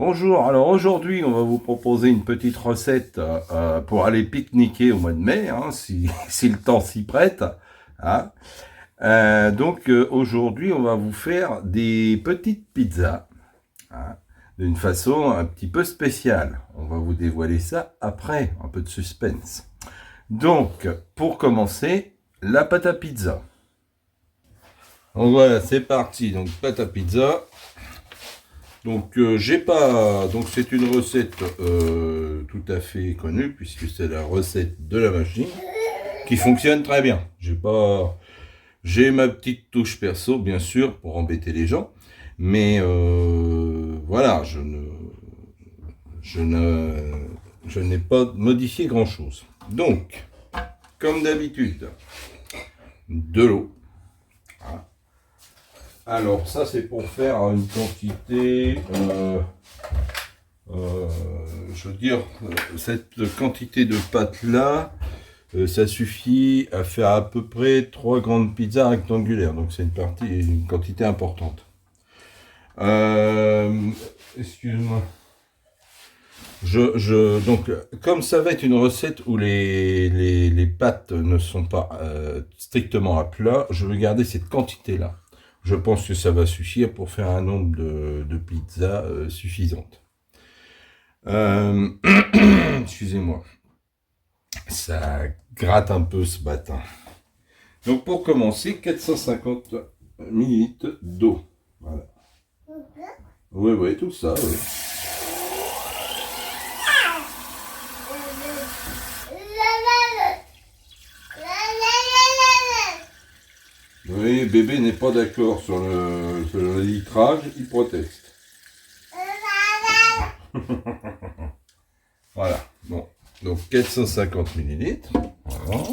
Bonjour, alors aujourd'hui on va vous proposer une petite recette pour aller pique-niquer au mois de mai, hein, si le temps s'y prête. Hein. Aujourd'hui on va vous faire des petites pizzas, hein, d'une façon un petit peu spéciale. On va vous dévoiler ça après, un peu de suspense. Donc pour commencer, la pâte à pizza. Donc voilà, c'est parti, donc pâte à pizza. Donc j'ai pas, donc c'est une recette tout à fait connue puisque c'est la recette de la machine qui fonctionne très bien. J'ai ma petite touche perso bien sûr pour embêter les gens, mais voilà, je ne, je n'ai pas modifié grand chose. Donc comme d'habitude, de l'eau. Alors ça c'est pour faire une quantité. Euh, je veux dire, cette quantité de pâte là, ça suffit à faire à peu près 3 grandes pizzas rectangulaires. Donc c'est une quantité importante. Euh, Excuse-moi. Donc, comme ça va être une recette où les pâtes ne sont pas strictement à plat, je vais garder cette quantité-là. Je pense que ça va suffire pour faire un nombre de pizzas suffisante. Euh, Excusez-moi, ça gratte un peu ce matin. Donc pour commencer, 450 millilitres d'eau. Voilà. Oui, oui, tout ça. Oui. Oui, bébé n'est pas d'accord sur le litrage, il proteste. Voilà. Bon, donc 450 millilitres. Voilà.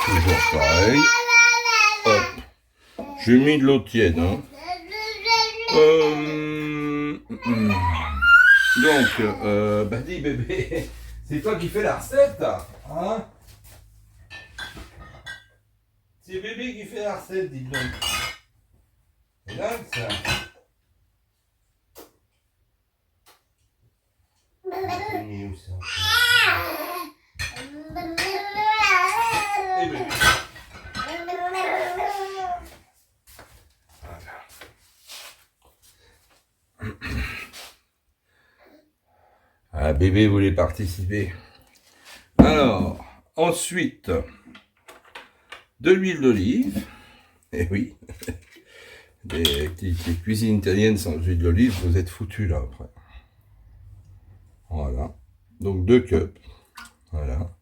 Toujours pareil. Hop. J'ai mis de l'eau tiède. Hein. Bah dis bébé, c'est toi qui fais la recette, hein? C'est bébé qui fait la recette, dis donc. C'est dingue ça. C'est où ça? Eh bébé. Ah, bébé voulait participer. Alors, ensuite, de l'huile d'olive. Eh oui, des activités cuisine italienne sans huile d'olive, vous êtes foutus là après. Voilà. Donc 2 cups. Voilà.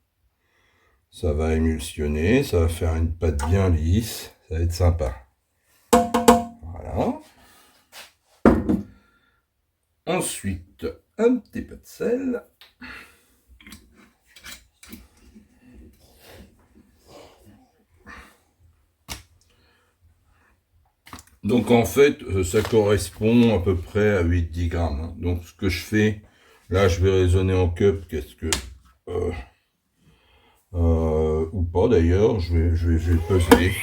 Ça va émulsionner, ça va faire une pâte bien lisse. Ça va être sympa. Voilà. Ensuite, un petit peu de sel. Donc en fait, ça correspond à peu près à 8-10 grammes. Hein. Donc ce que je fais, là je vais raisonner en cup, ou pas d'ailleurs, je vais peser.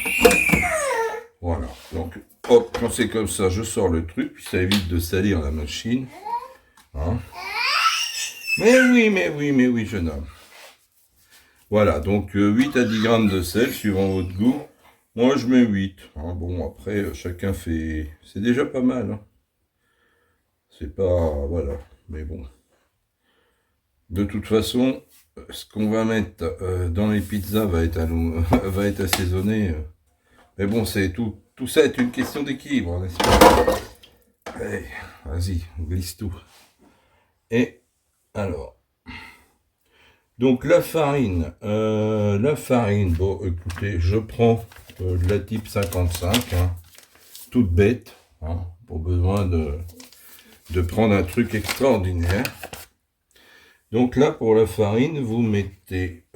Voilà, donc hop, quand c'est comme ça, je sors le truc, puis ça évite de salir la machine. Hein. Mais oui, jeune homme. Voilà, donc 8 à 10 grammes de sel, suivant votre goût. Moi, je mets 8. Hein. Bon, après, chacun fait... C'est déjà pas mal. Hein. C'est pas... Voilà, mais bon. De toute façon, ce qu'on va mettre dans les pizzas va être, va être assaisonné. Mais bon, c'est tout ça est une question d'équilibre, n'est-ce pas? Allez, vas-y, on glisse tout. Et alors, donc la farine, bon, écoutez, je prends de la type 55, hein, toute bête, hein, pour besoin de prendre un truc extraordinaire. Donc là, pour la farine, vous mettez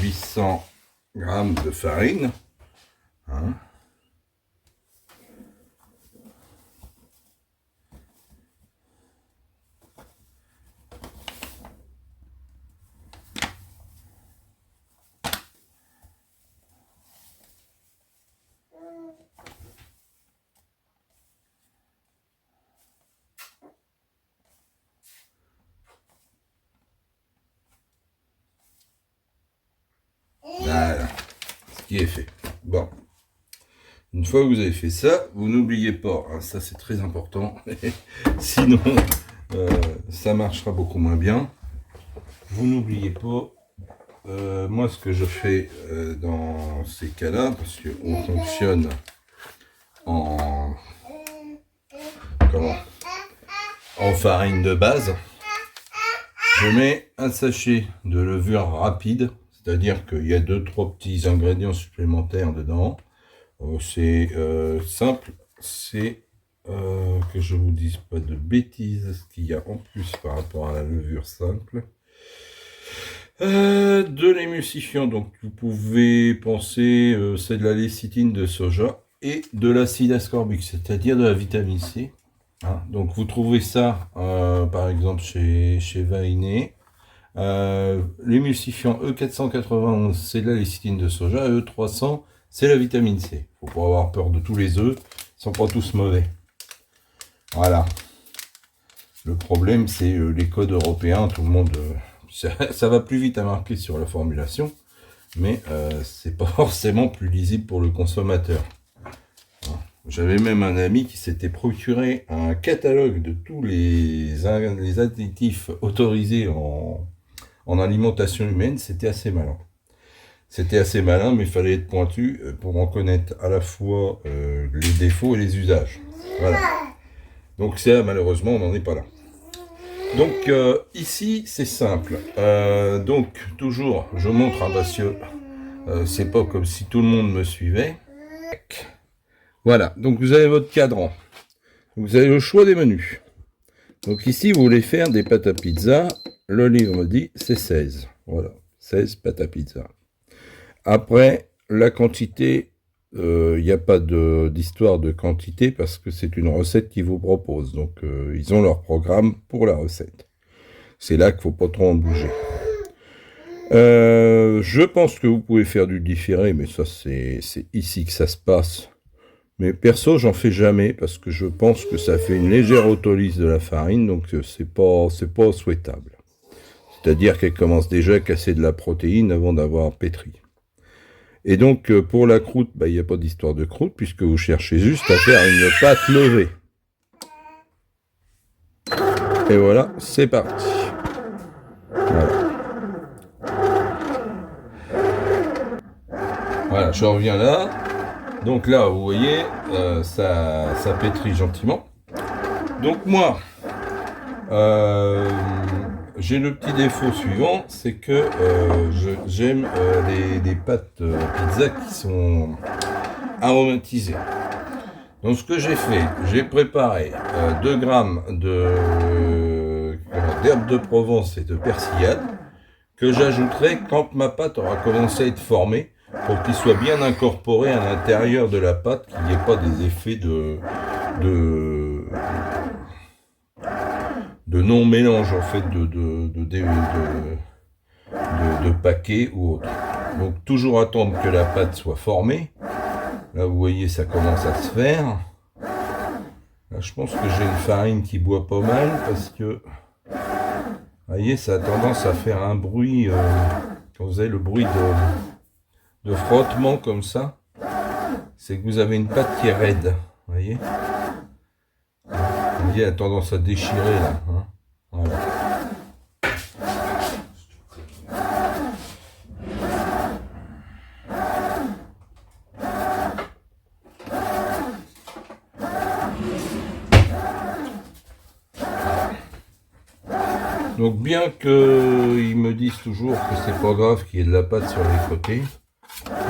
800 grammes de farine. Hein. qui est fait. Bon. Une fois que vous avez fait ça, vous n'oubliez pas, hein, ça c'est très important, sinon ça marchera beaucoup moins bien. Vous n'oubliez pas, moi ce que je fais dans ces cas-là, parce qu'on fonctionne en farine de base, je mets un sachet de levure rapide, c'est-à-dire qu'il y a 2-3 petits ingrédients supplémentaires dedans. C'est simple, c'est que je vous dise pas de bêtises, ce qu'il y a en plus par rapport à la levure simple. De l'émulsifiant, donc vous pouvez penser, c'est de la lécithine de soja et de l'acide ascorbique, c'est-à-dire de la vitamine C. Hein, donc vous trouvez ça par exemple chez Vainé. L'émulsifiant E491 c'est de la lécithine de soja, E300 c'est la vitamine C. Faut pas avoir peur de tous les œufs, ils sont pas tous mauvais. Voilà. Le problème c'est les codes européens, tout le monde ça va plus vite à marquer sur la formulation, mais c'est pas forcément plus lisible pour le consommateur. J'avais même un ami qui s'était procuré un catalogue de tous les additifs autorisés en alimentation humaine. C'était assez malin. C'était assez malin, mais il fallait être pointu pour en connaître à la fois les défauts et les usages. Voilà. Donc ça, malheureusement, on n'en est pas là. Donc ici, c'est simple. Donc toujours, je montre, hein, parce que c'est pas comme si tout le monde me suivait. Voilà, donc vous avez votre cadran. Vous avez le choix des menus. Donc ici, vous voulez faire des pâtes à pizza. Le livre me dit c'est 16. Voilà, 16 pâtes à pizza. Après, la quantité, il n'y a pas d'histoire de quantité parce que c'est une recette qu'ils vous proposent. Donc ils ont leur programme pour la recette. C'est là qu'il ne faut pas trop en bouger. Je pense que vous pouvez faire du différé, mais ça c'est ici que ça se passe. Mais perso, j'en fais jamais parce que je pense que ça fait une légère autolyse de la farine, donc c'est pas souhaitable. C'est-à-dire qu'elle commence déjà à casser de la protéine avant d'avoir pétri. Et donc pour la croûte, il n'y a pas d'histoire de croûte puisque vous cherchez juste à faire une pâte levée. Et voilà, c'est parti. Voilà. Voilà, je reviens là. Donc là, vous voyez, ça pétrit gentiment. Donc moi, j'ai le petit défaut suivant, c'est que j'aime les pâtes pizza qui sont aromatisées. Donc ce que j'ai fait, j'ai préparé 2 grammes d'herbes de Provence et de persillade que j'ajouterai quand ma pâte aura commencé à être formée, pour qu'il soit bien incorporé à l'intérieur de la pâte, qu'il n'y ait pas des effets de non-mélange en fait de paquets ou autre. Donc toujours attendre que la pâte soit formée. Là vous voyez ça commence à se faire. Là je pense que j'ai une farine qui boit pas mal parce que vous voyez ça a tendance à faire un bruit quand vous avez le bruit de frottement comme ça, c'est que vous avez une pâte qui est raide, vous voyez. Vous voyez, elle a tendance à déchirer là, hein. Voilà. Donc bien qu'ils me disent toujours que c'est pas grave qu'il y ait de la pâte sur les côtés,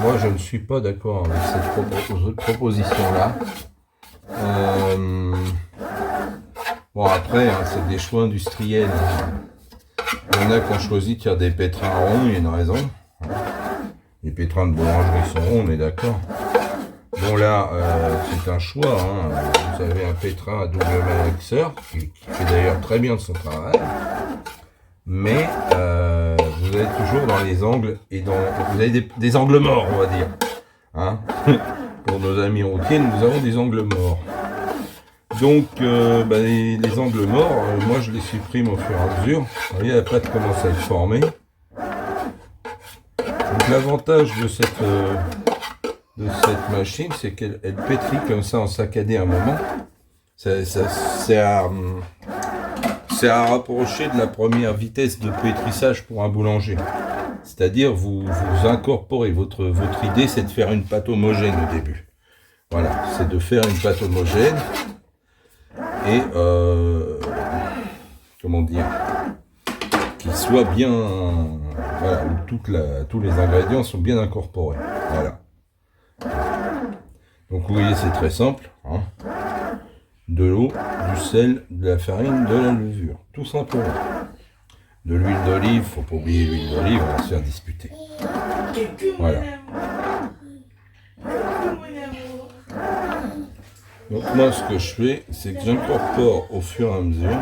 moi je ne suis pas d'accord avec cette proposition là. Bon après hein, c'est des choix industriels. Il y en a qui ont choisi de faire des pétrins ronds, il y a une raison. Les pétrins de boulangerie sont ronds, on est d'accord. Bon là c'est un choix, hein. Vous avez un pétrin à double malaxeur qui fait d'ailleurs très bien son travail. Mais vous êtes toujours dans les angles et vous avez des angles morts, on va dire. Hein. Pour nos amis routiers, nous avons des angles morts. Donc les angles morts, moi je les supprime au fur et à mesure. Vous voyez, la pâte commence à être formée. Donc l'avantage de de cette machine, c'est qu'elle pétrit comme ça en saccadé un moment. C'est à rapprocher de la première vitesse de pétrissage pour un boulanger. C'est-à-dire, vous incorporez votre idée, c'est de faire une pâte homogène au début. Voilà, c'est de faire une pâte homogène et comment dire, qu'il soit bien, voilà, où tous les ingrédients sont bien incorporés. Voilà. Donc vous voyez, c'est très simple. Hein. De l'eau, du sel, de la farine, de la levure, tout simplement. De l'huile d'olive, faut pas oublier l'huile d'olive, on va se faire disputer. Voilà. Donc moi ce que je fais, c'est que j'incorpore au fur et à mesure,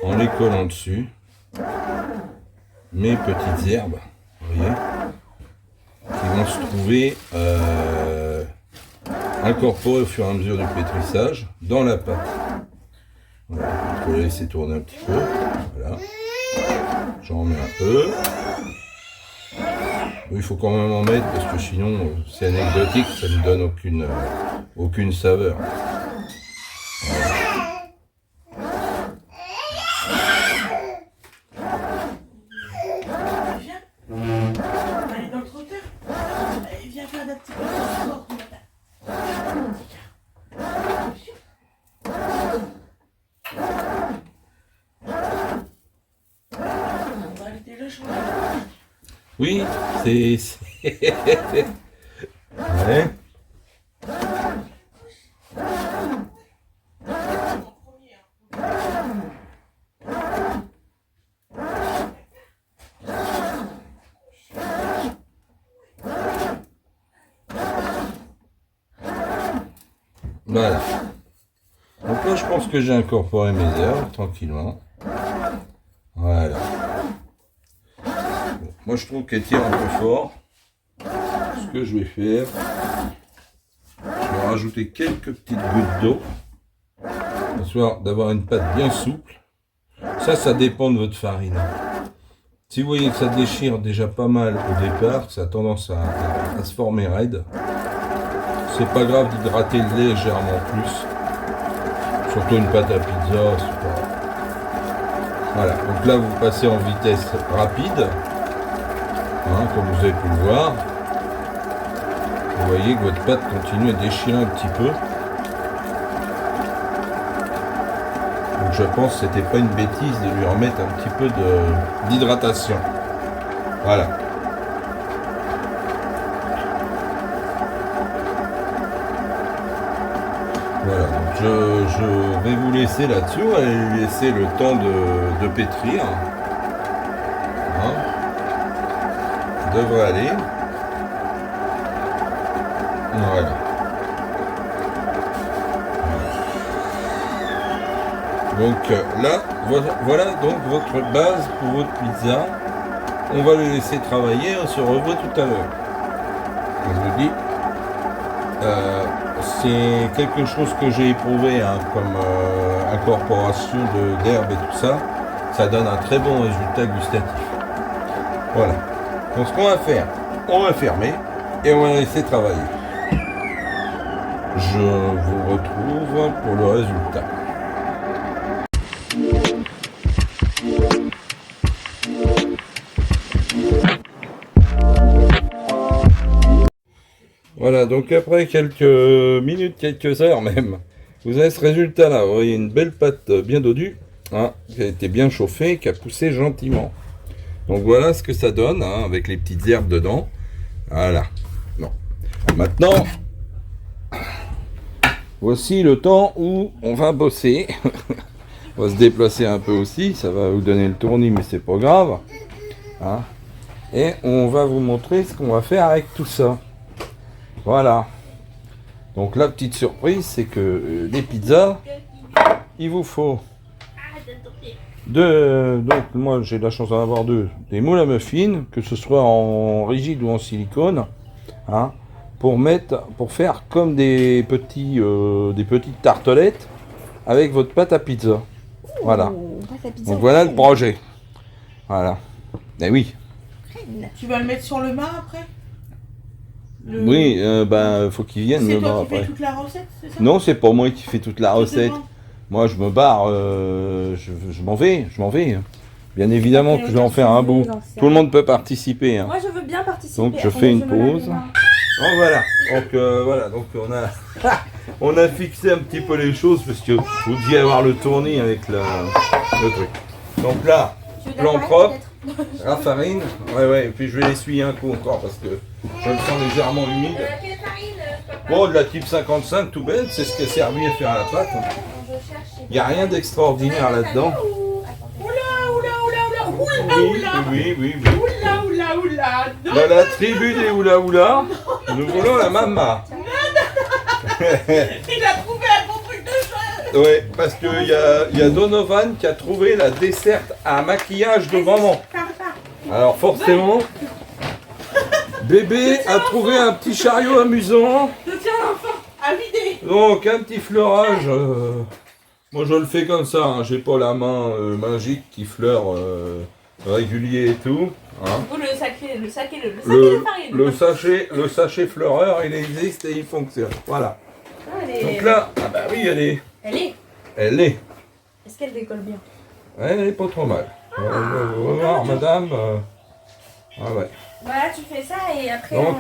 en les collant dessus, mes petites herbes, vous voyez, qui vont se trouver incorporées au fur et à mesure du pétrissage dans la pâte. Voilà, il faut la laisser tourner un petit peu. Voilà. J'en mets un peu. Il faut quand même en mettre parce que sinon c'est anecdotique, ça ne donne aucune saveur. Voilà. Oui, c'est... Ouais. Voilà. Donc là, je pense que j'ai incorporé mes herbes tranquillement. Voilà. Bon, moi, je trouve qu'elle tire un peu fort. Ce que je vais faire, je vais rajouter quelques petites gouttes d'eau, histoire d'avoir une pâte bien souple. Ça dépend de votre farine. Si vous voyez que ça déchire déjà pas mal au départ, ça a tendance à se former raide, c'est pas grave d'hydrater légèrement plus. Surtout une pâte à pizza, c'est pas... Voilà, donc là vous passez en vitesse rapide, hein, comme vous avez pu le voir. Vous voyez que votre pâte continue à déchirer un petit peu. Donc je pense que c'était pas une bêtise de lui remettre un petit peu d'hydratation. Voilà. Voilà, donc je vais vous laisser là-dessus, on va lui laisser le temps de pétrir. Hein. Ça devrait aller. Voilà. Donc là, voilà donc votre base pour votre pizza. On va le laisser travailler, on se revoit tout à l'heure. Je vous dis, c'est quelque chose que j'ai éprouvé hein, comme incorporation d'herbes et tout ça. Ça donne un très bon résultat gustatif. Voilà. Donc ce qu'on va faire, on va fermer et on va laisser travailler. Je vous retrouve pour le résultat. Voilà, donc après quelques minutes, quelques heures même, vous avez ce résultat-là. Vous voyez une belle pâte bien dodue, hein, qui a été bien chauffée, qui a poussé gentiment. Donc voilà ce que ça donne, hein, avec les petites herbes dedans. Voilà. Bon. Maintenant, voici le temps où on va bosser. On va se déplacer un peu aussi, ça va vous donner le tournis, mais c'est pas grave. Hein. Et on va vous montrer ce qu'on va faire avec tout ça. Voilà. Donc la petite surprise, c'est que les pizzas, il vous faut deux. Donc moi j'ai la chance d'en avoir deux. Des moules à muffins, que ce soit en rigide ou en silicone, hein, pour faire comme des petites tartelettes avec votre pâte à pizza. Voilà. Donc voilà le projet. Voilà. Eh oui. Tu vas le mettre sur le mât après? Oui, faut qu'ils viennent C'est me toi voir qui fais après. toute la recette, c'est ça? Non, c'est pas moi qui fais toute la Je te recette. demande. Moi, je me barre, je m'en vais, Bien évidemment que je vais en faire un bout. Tout le monde peut participer. Hein. Moi, je veux bien participer. Donc, je Attendez, fais une me lave les pause. mains. Donc on a fixé un petit peu les choses parce que vous deviez avoir le tournis avec le truc. Donc là, Tu veux de la plan farine, propre, peut-être? la farine, ouais, et puis je vais l'essuyer un coup encore parce que je le sens légèrement humide. Quelle farine, papa? Bon, de la type 55, tout bête, c'est ce qui a servi à faire la pâte. Je cherche. Il n'y a rien d'extraordinaire là-dedans. Oui. Oula, oula, oula. Non, Dans la tribu des Oula Oula, nous voulons la mama. il a trouvé un bon truc de jeu. Oui, parce qu'il y a Donovan qui a trouvé la desserte à maquillage de maman. Alors forcément, bébé a trouvé un petit chariot amusant. Je tiens l'enfant à vider. Donc un petit fleurage. Moi je le fais comme ça, hein, j'ai pas la main magique qui fleure régulier et tout. Hein. Vous, le sac de farine. Le sachet fleureur, il existe et il fonctionne. Voilà. Ah, Donc là, ah bah oui, elle est. Elle est. Est-ce qu'elle décolle bien? Elle est pas trop mal. Au revoir, madame. Ah ouais. Voilà, tu fais ça et après. Donc,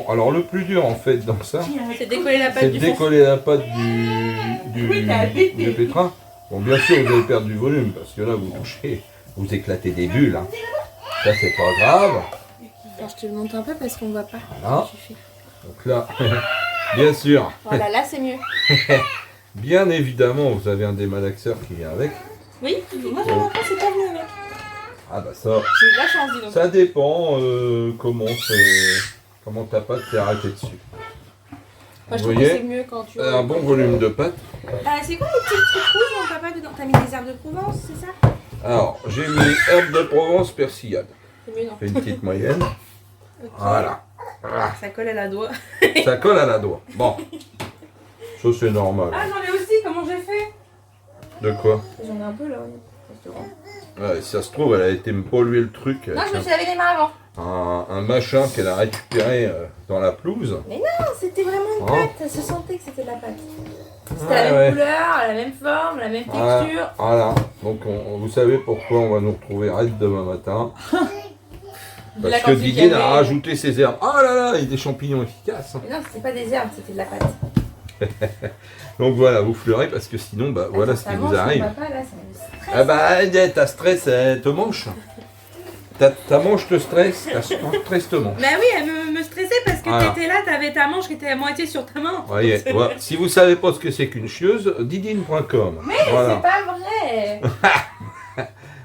alors le plus dur en fait dans ça, C'est décoller la pâte c'est de du décoller la pâte Oui, t'as pété. du pétrin. Bon, bien sûr, vous allez perdre du volume parce que là, vous touchez, vous éclatez des bulles. Hein. Ça, c'est pas grave. Alors, je te le montre un peu parce qu'on voit pas. Voilà. Tu fais. Donc là, bien sûr, Voilà, là c'est mieux. bien évidemment, vous avez un démalaxeur qui vient avec. Oui, moi j'en ai pas, c'est pas venu avec. Ah bah ça, J'ai eu de la chance, dis donc. ça dépend comment ta pâte s'est arrêtée dessus. Moi je Vous trouve que c'est voyez, mieux quand tu. un bon volume de pâte. C'est quoi les petits trucs rouges, mon papa, dedans? T'as mis des herbes de Provence, c'est ça? Alors, j'ai mis herbes de Provence, persillade. C'est mieux, non? Fais une petite moyenne. Ok. Voilà. Ça colle à la doigt. Ça colle à la doigt. Bon. Ça, c'est normal. Ah, j'en ai aussi, comment j'ai fait? De quoi? J'en ai un peu là, oui. Restaurant. Ouais, si ça se trouve, elle a été me polluer le truc. Non, avec je me suis lavé les mains avant. un machin qu'elle a récupéré dans la pelouse. Non, c'était vraiment une Oh. pâte. Ça se sentait que c'était de la pâte. C'était Ouais, la même ouais. couleur, la même forme, la même Voilà. texture. Voilà. Donc, vous savez pourquoi on va nous retrouver raide demain matin. Là, Parce quand que tu Didier avais- a rajouté ses herbes. Ah là là, il y a des champignons efficaces. Mais non, c'était pas des herbes, c'était de la pâte. Donc voilà, vous fleurez parce que sinon, bah voilà ce qui vous arrive. Papa, là, ça me stresse. Ah bah, ta stress, elle te mange. Ta manche te stresse, ta stress te mange. Bah oui, elle me stressait parce que Voilà. t'étais là, t'avais ta manche qui était à moitié sur ta main. Voyez, voilà. Si vous savez pas ce que c'est qu'une chieuse, didine.com. Mais Voilà. c'est pas vrai.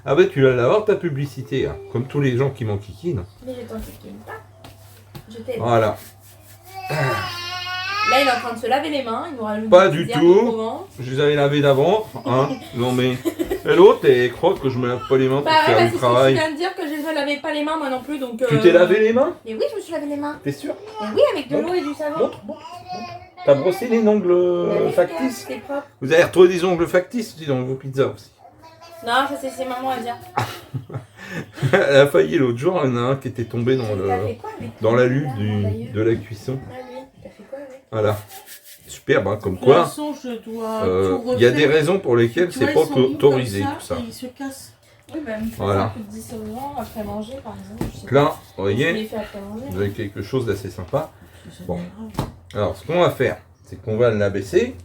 Ah bah tu vas l'avoir ta publicité, hein, comme tous les gens qui m'enquiquinent. Mais je t'en pique pas. Je t'aide. Voilà. Là, il est en train de se laver les mains. Il nous rajoute Pas des du petites herbes tout. de Provence. Je les avais lavés d'avant, hein. Non mais. Et l'autre, elle croit que je me lave pas les mains pour Bah ouais, faire bah, du c'est ce que tu travail. viens de dire que je ne lavais pas les mains moi non plus donc. Tu t'es lavé les mains? Mais oui, je me suis lavé les mains. T'es sûr? Mais oui, avec de l'eau et du savon. Montre. T'as brossé les ongles Mais oui, factices? regarde, c'est propre. Vous avez retrouvé des ongles factices aussi dans vos pizzas aussi. Non, ça c'est maman à dire. Elle a failli l'autre jour, il y en a un qui était tombé dans T'as fait quoi avec dans la lui, lutte là, d'ailleurs de la cuisson. Ah oui, t'as fait quoi avec? Voilà. Superbe, hein, comme De toute quoi. façon, je dois Il y a des raisons pour lesquelles Tu c'est vois, pas ils sont mous autorisé comme tout ça. Et ils se cassent. Oui, bah, me faire Voilà. un coup de dissolvant après manger par exemple. Je sais Donc là, vous pas. Je voyez, l'ai fait après manger. vous avez quelque chose d'assez sympa. C'est Bon. pas grave. Alors, ce qu'on va faire, c'est qu'on va l'abaisser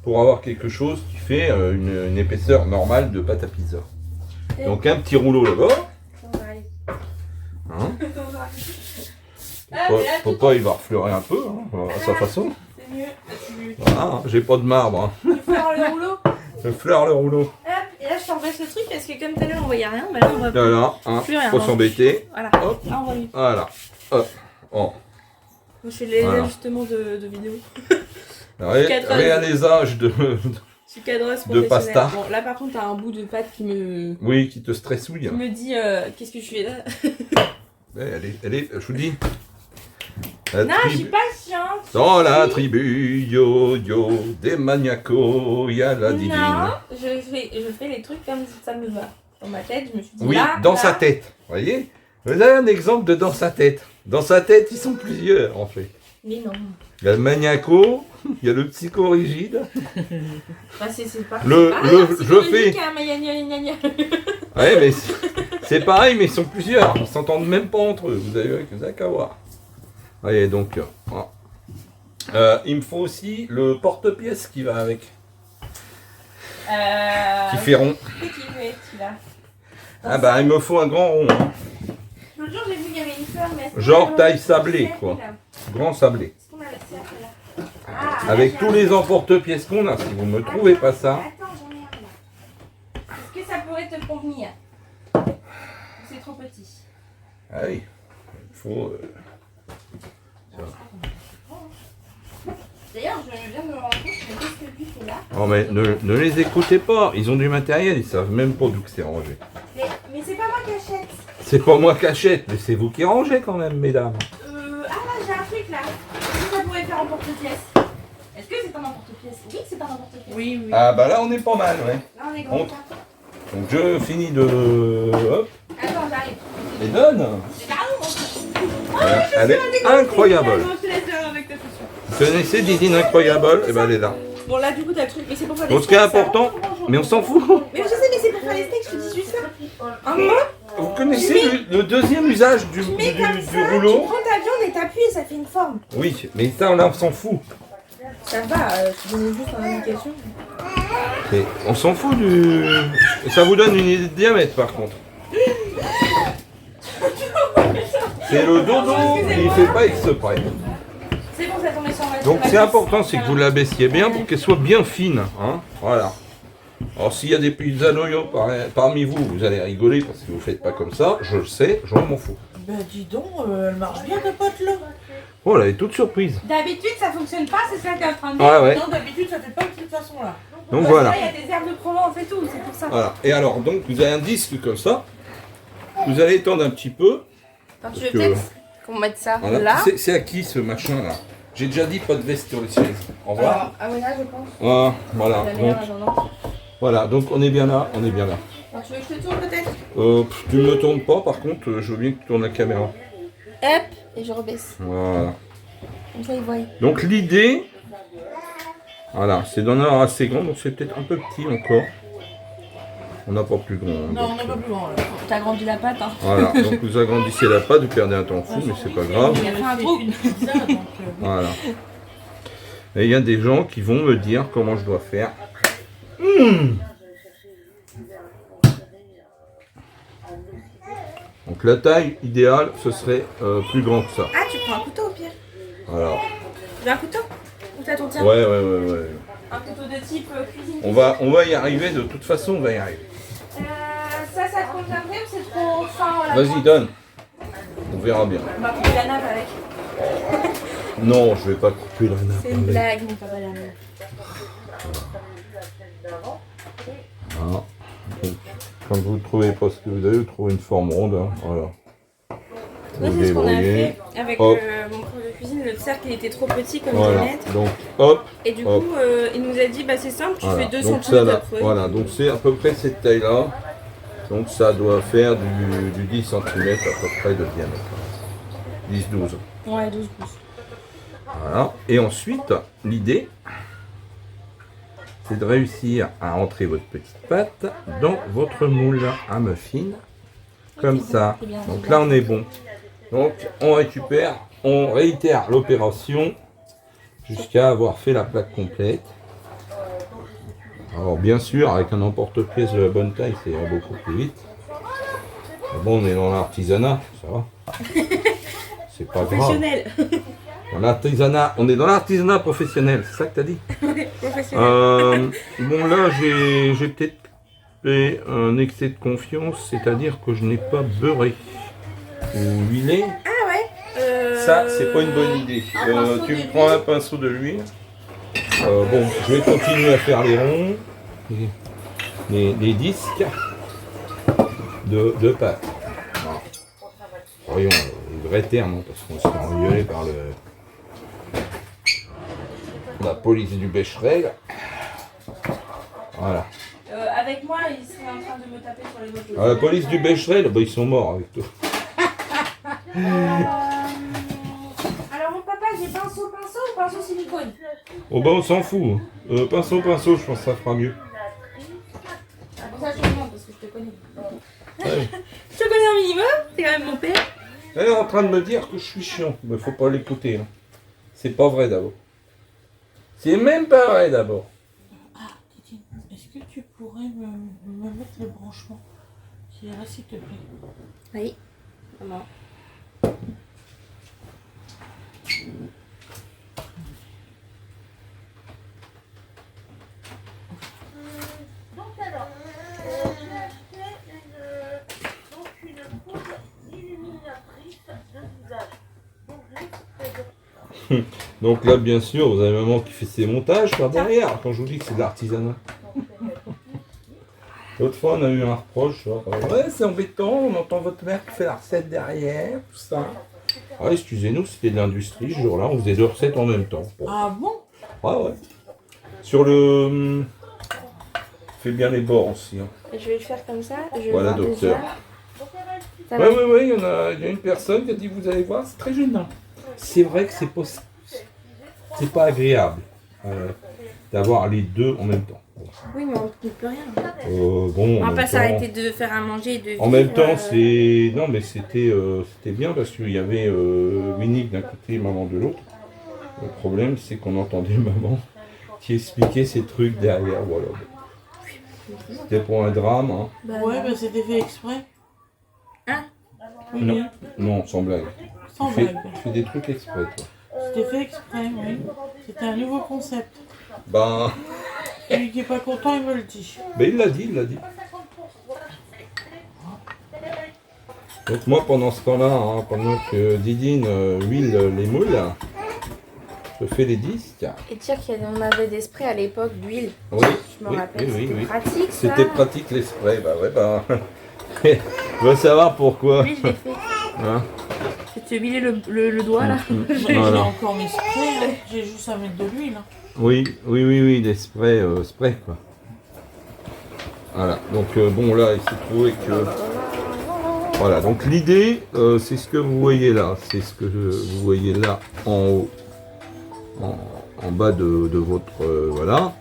pour avoir quelque chose qui fait une épaisseur normale de pâte à pizza. Et- Donc un petit rouleau là-bas. On va aller. Hein. On va aller. Ah, Papa, mais là, tout papa, il va refleurer un peu, hein, à sa façon. c'est mieux. Tu Voilà, hein, j'ai pas de marbre. Hein. fleurs le rouleau. Je fleure le rouleau. Hop, et là je t'enlève le truc parce que comme tout à l'heure on voyait rien, bah là on va Voilà, hein, plus rien. faut non. s'embêter. Voilà. Hop. Là on va lui. Voilà. Hop. Oh. Moi, je fais les Voilà. ajustements de vidéo. Ré- réalisage de. Je suis cadreuse De professionnelle. pasta. Bon, là par contre t'as un bout de pâte qui Oui, qui te stressouille. me dit qu'est-ce que je fais là. Elle est, je vous dis. La Non, je suis tribu- patiente. Dans la tribu yo-yo des maniacos, il y a la divine. Non, je fais les trucs comme ça me va. Dans ma tête, je me suis dit Oui, là, dans là. sa tête. Vous voyez? Vous avez un exemple de dans sa tête. Dans sa tête, ils sont plusieurs, en fait. Mais non. Il y a le maniaco, il y a le psychorigide. Bah, c'est pas. Le- Ah, le- c'est je fais- psychologique, hein, mais gna, gna, gna. Ouais, mais c'est pareil, mais ils sont plusieurs. Ils s'entendent même pas entre eux. Vous avez qu'à voir. Allez, donc, voilà. Il me faut aussi le porte-pièce qui va avec. Qui fait rond. Petit, oui, celui-là. Ah bah, il me faut un grand rond. Hein. L'autre jour, j'ai vu qu'il y avait une fleur, mais. est-ce Genre qu'on a taille le sablée, cercle, quoi. là Grand sablé. Est-ce qu'on a le cercle, là Ah, Avec là, tous j'ai les un- emporte-pièces qu'on a. Si vous me trouvez pas ça. Attends, j'en ai un là. Est-ce que ça pourrait te convenir? C'est trop petit. Ah oui. Il faut. D'ailleurs, je viens de me rendre compte que qu'est-ce que lui fait là? Oh, mais ne les écoutez pas. Ils ont du matériel. Ils savent même pas d'où que c'est rangé. Mais c'est pas moi qui achète. C'est pas moi qui achète, mais c'est vous qui rangez quand même, mesdames. Ah là, j'ai un truc là. Est-ce que ça pourrait faire en porte-pièce? Est-ce que c'est un emporte-pièce? Oui, c'est un emporte-pièce. Oui, oui. Ah bah là, on est pas mal, ouais. Là, on est grand. Montre. Donc je finis de... Hop. Attends, j'arrive. Et donne. C'est Voilà, elle est incroyable. Je te laisse faire avec ta chaussure. Vous connaissez Dizine Incroyable? Et ben elle est là. Bon, là, du coup, t'as le truc. Mais c'est pour faire Donc ce qui est important, mais on s'en fout. Mais je sais, mais c'est pour faire les steaks, je te dis juste ça. Un mot, Vous connaissez le deuxième usage du, tu mets comme du ça, tu rouleau? prends ta viande et t'appuies et ça fait une forme. Oui, mais ça, là, on s'en fout. Ça va, je te donne juste une indication. On s'en fout du... Ça vous donne une idée de diamètre, par contre. C'est le dodo, il fait pas exprès. C'est bon, ça tombait sur ma Donc c'est important, c'est que vous la baissiez bien pour qu'elle soit bien fine. Hein, voilà. Alors s'il y a des pizzanoyos parmi vous, vous allez rigoler parce que vous faites pas comme ça. Je le sais, je m'en fous. Bah dis donc, elle marche bien ta pote là. Oh, elle est toute surprise. D'habitude, ça fonctionne pas, c'est ça que t'es en train de dire. Ouais, ouais. Non, d'habitude ça fait pas de cette façon là. Donc Là, voilà. il y a des herbes de Provence et tout, c'est pour ça. Voilà. Et alors, donc vous avez un disque comme ça. Vous allez étendre un petit peu. Alors, tu Parce veux que- peut-être qu'on mette ça Voilà. là? C'est à qui ce machin là? J'ai déjà dit pas de veste sur les chaises. Au revoir. Ah ouais, là, je pense. Voilà. La Donc, meilleure, attendant. voilà. Donc on est bien là. On est bien là. Alors, tu veux que je te tourne peut-être? Tu me tournes pas, par contre, je veux bien que tu tournes la caméra. Hop, et je rebaisse. Voilà. Comme ça, ils voient. Donc l'idée, voilà, c'est d'en avoir assez grand, donc c'est peut-être un peu petit encore. On n'a pas plus grand. Non, donc, on n'est pas plus grand là. T'as grandi la pâte, hein. voilà, donc vous agrandissez la pâte, vous perdez un temps fou, mais c'est pas grave. Il a fait un gros. Une pizza donc. Voilà. Et il y a des gens qui vont me dire comment je dois faire. Donc la taille idéale, ce serait plus grand que ça. Ah, tu prends un couteau au pire. Alors, Tu veux un couteau? Ou t'as ton tien? ouais. Un couteau de type cuisine. On va y arriver, de toute façon, on va y arriver. Ça te conviendrait ou c'est trop fin à la Vas-y, pointe? donne. On verra bien. On va couper la nappe avec. Non, je vais pas couper la nappe. C'est une avec. blague, mon papa la nappe. Voilà. Donc, quand vous ne trouvez pas ce que vous avez, vous trouvez une forme ronde. Hein. Voilà. Nous, Vous c'est ce qu'on a débrouillez. fait avec Hop. mon prof de cuisine. Le cercle, il était trop petit comme Voilà. diamètre. Donc, hop. Et du Hop. coup, il nous a dit, bah c'est simple, tu Voilà. fais 2 Donc, cm ça, là, de creux. voilà. Donc, c'est à peu près cette taille-là. Donc, ça doit faire du 10 cm à peu près de diamètre. 10-12. Ouais, 12 pouces. Voilà. Et ensuite, l'idée, c'est de réussir à entrer votre petite pâte dans votre moule à muffin. Comme ça. c'est bien, Donc c'est là, bien. on est bon. Donc, on réitère l'opération jusqu'à avoir fait la plaque complète. Alors, bien sûr, avec un emporte-pièce de la bonne taille, ça ira beaucoup plus vite. Mais bon, on est dans l'artisanat, ça va. C'est pas grave. Professionnel. Dans l'artisanat, on est dans l'artisanat professionnel, c'est ça que tu as dit? Professionnel. Bon là j'ai peut-être fait un excès de confiance, c'est-à-dire que je n'ai pas beurré ou huilé. Ah ouais. Ça c'est pas une bonne idée. pinceau Tu me d'huile. prends un pinceau de l'huile. Bon, je vais continuer à faire les ronds, les disques de pâte. Voilà. Voyons, les vrais termes, hein, parce qu'on se fait engueuler par la police du Becherel. Voilà. Avec moi, il serait en train de me taper sur les autres. La police du Becherel, bah, ils sont morts avec toi. pinceau ou pinceau silicone? Oh bah on s'en fout. Pinceau, je pense que ça fera mieux. Ah, pour ça, je te demande parce que je te connais. Ouais. Je te connais un minimum, c'est quand même mon père. Elle est en train de me dire que je suis chiant. Mais faut pas l'écouter. Hein. C'est pas vrai d'abord. C'est même pas vrai d'abord. Ah, Titi, est-ce que tu pourrais me mettre les branchements qui est là, s'il te plaît? Oui. Maman. Donc alors, j'ai une poudre illuminatrice de visage. Donc Donc là, bien sûr, vous avez maman qui fait ses montages par derrière. Quand je vous dis que c'est de l'artisanat. L'autre fois, on a eu un reproche. Genre, ouais, c'est embêtant, on entend votre mère qui fait la recette derrière, tout ça. Ah, excusez-nous, c'était de l'industrie ce jour-là. On faisait 2 recettes en même temps. Bon. Ah bon? Ah ouais. Sur le... Fais bien les bords aussi. Hein. Je vais le faire comme ça. Je vais Voilà, voir docteur. déjà. Ça Ouais, va. il y a une personne qui a dit, vous allez voir, c'est très gênant. C'est vrai que c'est pas agréable d'avoir les deux en même temps. Oui, mais on ne peut plus rien. Bon, On en va pas même s'arrêter de faire à manger et de En vivre, même temps, c'est... Non, mais c'était bien parce qu'il y avait Winnie d'un côté et maman de l'autre. Le problème, c'est qu'on entendait maman qui expliquait ces trucs derrière. Voilà. C'était pour un drame. Hein. Bah, Ouais, bah c'était fait exprès. Hein? Oui, Non. Non, sans blague. sans Tu blague. fais des trucs exprès, toi. C'était fait exprès, oui. C'était un nouveau concept. Ben, Celui qui est pas content, il me le dit. il l'a dit, Donc moi, pendant ce temps-là, hein, pendant que Didine huile les moules, je fais les disques. Et dire qu'on avait des sprays à l'époque d'huile. Oui, Je me oui, rappelle, oui, c'était oui. pratique ça. C'était pratique les sprays, bah ouais, bah... Je veux savoir pourquoi. Oui, je l'ai fait. Hein. Je vais te huiler le doigt là. J'ai Voilà. encore mes sprays, hein. J'ai juste à mettre de l'huile. Hein. Oui, des sprays, sprays quoi. Voilà, donc bon là, il s'est trouvé que... Voilà, donc l'idée, c'est ce que vous voyez là. C'est ce que vous voyez là en haut. En bas de votre... voilà.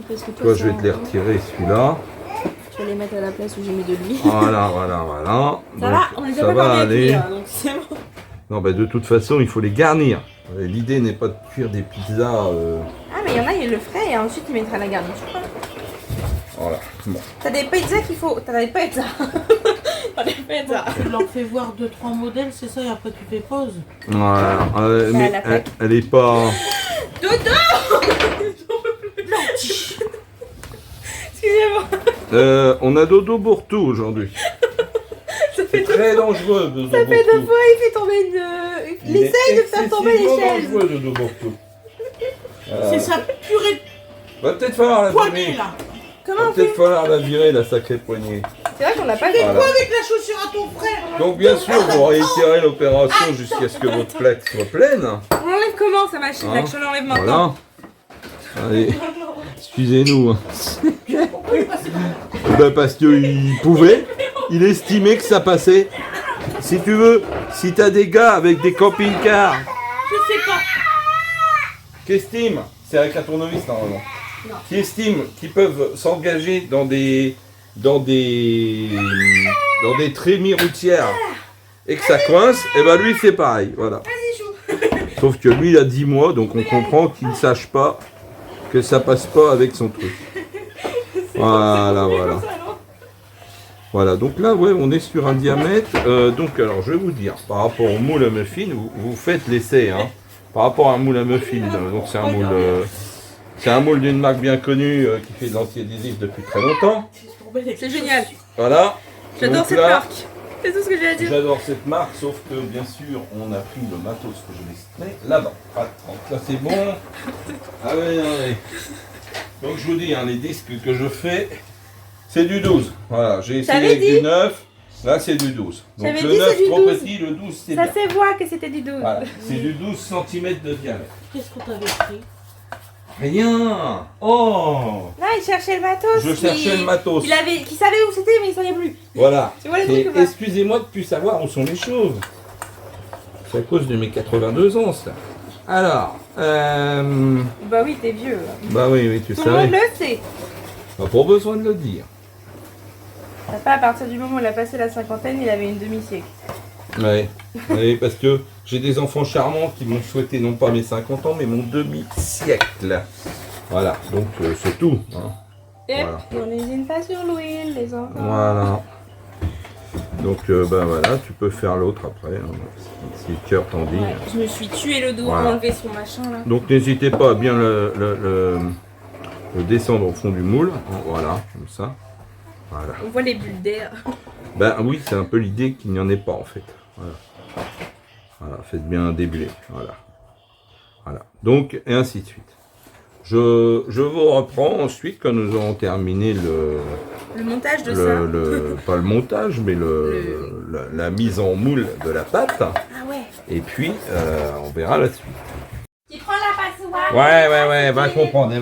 Parce que Toi, je vais te les retirer celui-là. Tu vas les mettre à la place où j'ai mis de l'huile. Voilà. Ça Donc, va, on les a ça pas va gardés à aller. cuire, donc c'est bon. Non, bah de toute façon, il faut les garnir. L'idée n'est pas de cuire des pizzas... Ah, mais il y en a, il le ferait et ensuite il mettra la garniture. Voilà. Bon. T'as des pizzas qu'il faut. T'as des pizzas. T'as des pizzas. Tu leur fais voir 2-3 modèles, c'est ça, et après tu fais pause. Voilà. Là, Mais la plaque. elle est pas... Excusez-moi. on a dodo pour tout aujourd'hui. Ça fait C'est très dangereux, dodo Ça fait pour 2 tout. fois, il fait tomber une. Il essaye de faire tomber les excessivement chaises. dangereux, dodo pour tout. C'est sa purée de Va peut-être falloir la poignée virer. là. Comment Va on fait? peut-être falloir la virer, la sacrée poignée. C'est vrai qu'on l'a pas Fais fait. Voilà. quoi avec la chaussure à ton frère? Donc bien sûr, vous réitérez l'opération jusqu'à ce que votre plaque soit pleine. On l'enlève comment sa machine Hein? là que je l'enlève maintenant? Voilà. Allez, excusez-nous. Ben parce qu'il pouvait, il estimait que ça passait. Si tu veux, si t'as des gars avec des camping-cars, Je sais pas. qui estiment, c'est avec la tournevis normalement, qui estiment qu'ils peuvent s'engager dans des trémies routières et que ça coince, et ben lui c'est pareil, voilà. Sauf que lui il a 10 mois, donc on comprend qu'il ne sache pas que ça passe pas avec son truc. Voilà. Voilà, donc là, ouais, on est sur un diamètre. Donc, alors, je vais vous dire, par rapport au moule à muffin, vous faites l'essai, hein. Par rapport à un moule à muffin, donc c'est un moule d'une marque bien connue qui fait de l'anti-adhésif depuis très longtemps. C'est génial. Voilà. J'adore Donc cette là, marque. C'est tout ce que j'ai à dire. J'adore cette marque, sauf que bien sûr, on a pris le matos que je vais extrait là-bas. Ah, donc là, c'est bon. Ah oui. Donc je vous dis, hein, les disques que je fais, c'est du 12. Voilà, j'ai essayé T'avais avec dit. du 9. Là, c'est du 12. Donc J'avais le dit, 9 c'est du trop 12. petit, le 12 c'est Ça bien. se voit que c'était du 12. Voilà, c'est du 12 cm de diamètre. Qu'est-ce qu'on t'avait pris? Rien. Oh. Là, il cherchait le matos. Je cherchais le matos. Qui savait où c'était, mais il savait plus. Voilà. Tu vois les Et trucs ou pas? excusez-moi de ne plus savoir où sont les choses. C'est à cause de mes 82 ans, ça. Alors, Bah oui, t'es vieux. bah oui, tu Tout le monde savais. le sait. Pas pour besoin de le dire. Papa, à partir du moment où il a passé la cinquantaine, il avait une demi-siècle. Ouais, oui, parce que j'ai des enfants charmants qui m'ont souhaité non pas mes 50 ans, mais mon demi-siècle. Voilà, donc c'est tout. Hein. Et Voilà. on n'hésite pas sur l'huile, les enfants. Voilà. Donc, ben voilà, tu peux faire l'autre après, hein, si le cœur t'en dit. Ouais, je me suis tué le dos Voilà. à enlever son machin là. Donc, n'hésitez pas à bien le descendre au fond du moule. Voilà, comme ça. Voilà. On voit les bulles d'air. Ben oui, c'est un peu l'idée qu'il n'y en ait pas en fait. Voilà. Voilà, faites bien débuler. Voilà. Voilà. Donc, et ainsi de suite. Je vous reprends ensuite quand nous aurons terminé Le montage de ça. pas le montage, mais la mise en moule de la pâte. Ah ouais. Et puis, on verra la suite. Tu prends la passoire. Ouais, elle va comprendre,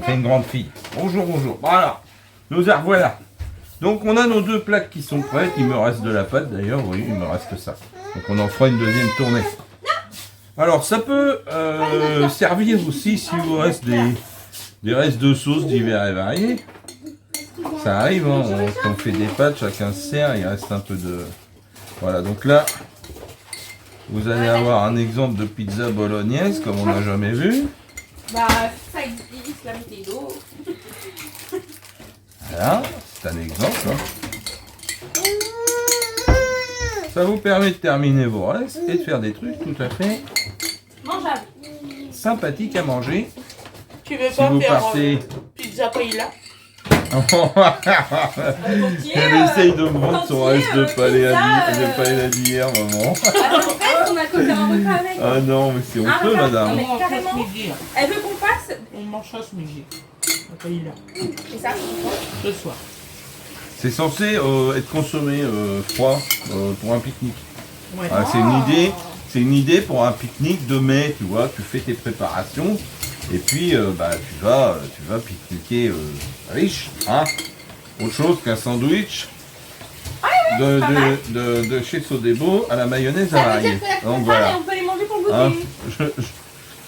C'est une grande fille. Bonjour. Voilà. Nous revoilà. Donc, on a nos deux plaques qui sont prêtes. Il me reste de la pâte d'ailleurs. Oui, il me reste ça. Donc, on en fera une deuxième tournée. Alors, ça peut servir aussi si vous reste des restes de sauce divers et variés. Ça arrive, hein, quand on fait des pâtes, chacun se sert, il reste un peu de... Voilà, donc là, vous allez avoir un exemple de pizza bolognaise, comme on n'a jamais vu. Bah, ça existe, la météo. Voilà, c'est un exemple. Hein. Ça vous permet de terminer vos restes et de faire des trucs tout à fait Mangeable. sympathiques à manger. Tu veux Si pas vous faire partez... pizza paella? Elle essaye de me vendre son reste de paella d'hier, maman. En fait, on a côté un repas avec. Ah non, mais c'est honteux, repas. madame. Mais On mange ça carrément. ce midi. Elle veut qu'on fasse. On mange ça ce midi. La paella. Et ça, Ce soir. C'est censé être consommé froid pour un pique-nique. Ouais. Ah, c'est une idée pour un pique-nique de mai, tu vois, tu fais tes préparations et puis bah, tu vas pique-niquer riche, hein. Autre chose qu'un sandwich de chez Sodebo à la mayonnaise ça veut avariée. dire que la Donc prochaine voilà. on peut les manger pour le goûter. Hein,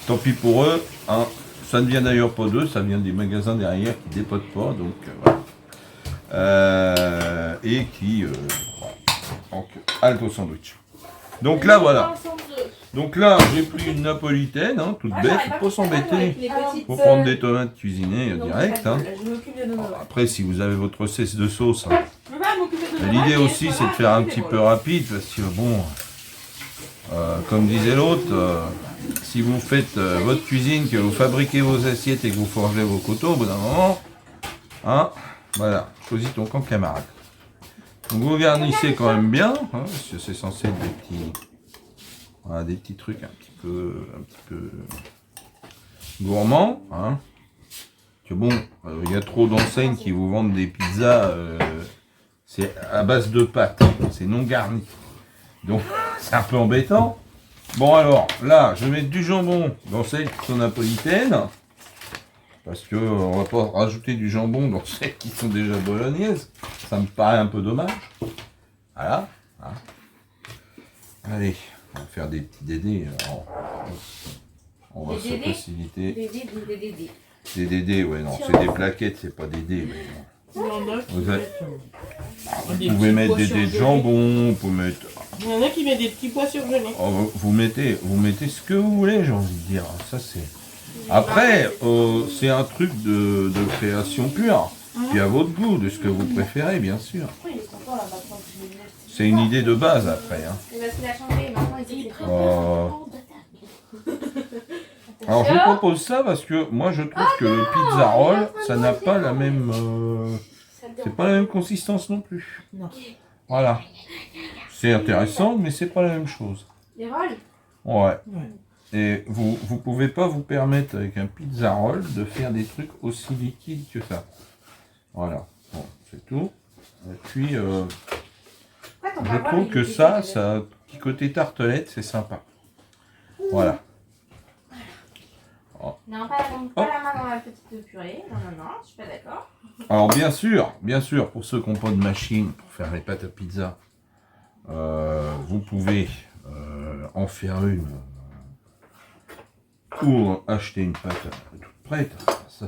tant pis pour eux, hein. Ça ne vient d'ailleurs pas d'eux, ça vient des magasins derrière qui dépotent pas, donc voilà. Et qui donc, halte au sandwich. Donc là voilà. Donc là j'ai pris une napolitaine, hein, toute bête, faut pas s'embêter. Faut prendre des tomates cuisinées direct. Hein. Je m'occupe de nos Après si vous avez votre cesse de sauce. Hein. Je peux pas m'occuper de nos L'idée aussi c'est de faire un petit peu rapide parce que bon, comme disait l'autre, si vous faites votre cuisine, que vous fabriquez vos assiettes et que vous forgez vos couteaux, au bout d'un moment, hein, voilà, choisis ton camp camarade. Donc vous garnissez quand même bien, hein, parce que c'est censé être des petits trucs un petit peu gourmands. Hein. Que bon, il y a trop d'enseignes qui vous vendent des pizzas, c'est à base de pâtes, c'est non garni. Donc c'est un peu embêtant. Bon alors, là, je vais mettre du jambon dans celles qui sont napolitaines. Parce que on va pas rajouter du jambon dans celles qui sont déjà bolognaises. Ça me paraît un peu dommage. Voilà. Hein. Allez, on va faire des petits dédés. Alors, on va Des se dédés faciliter. Des. Des dédés, ouais, non, c'est des plaquettes, c'est pas des dés. Mais Il y en a qui Vous mettent, vous pouvez mettre des dés de jambon, vous pouvez mettre... Il y en a qui mettent des petits pois surgelés. Oh, vous mettez ce que vous voulez, j'ai envie de dire. Ça c'est. Après, c'est un truc de création pure. Puis à votre goût, de ce que vous préférez, bien sûr. Pourquoi il est content là maintenant que je l'ai mis? C'est une idée de base après. Hein. C'est parce qu'il a changé et maintenant il s'est Alors je vous propose ça parce que moi je trouve que le pizza roll, ça n'a pas la même. C'est pas la même consistance non plus. Non. Voilà. C'est intéressant, mais c'est pas la même chose. Les rolls. Ouais. Ouais. Et vous pouvez pas vous permettre avec un pizza roll de faire des trucs aussi liquides que ça. Voilà. Bon, c'est tout. Et puis, je trouve que ça, petit côté tartelette, c'est sympa. Voilà. Non, pas la main dans la petite purée. Non, je suis pas d'accord. Alors bien sûr, pour ceux qui n'ont pas de machine pour faire les pâtes à pizza, vous pouvez en faire une ou acheter une pâte toute prête. Ça,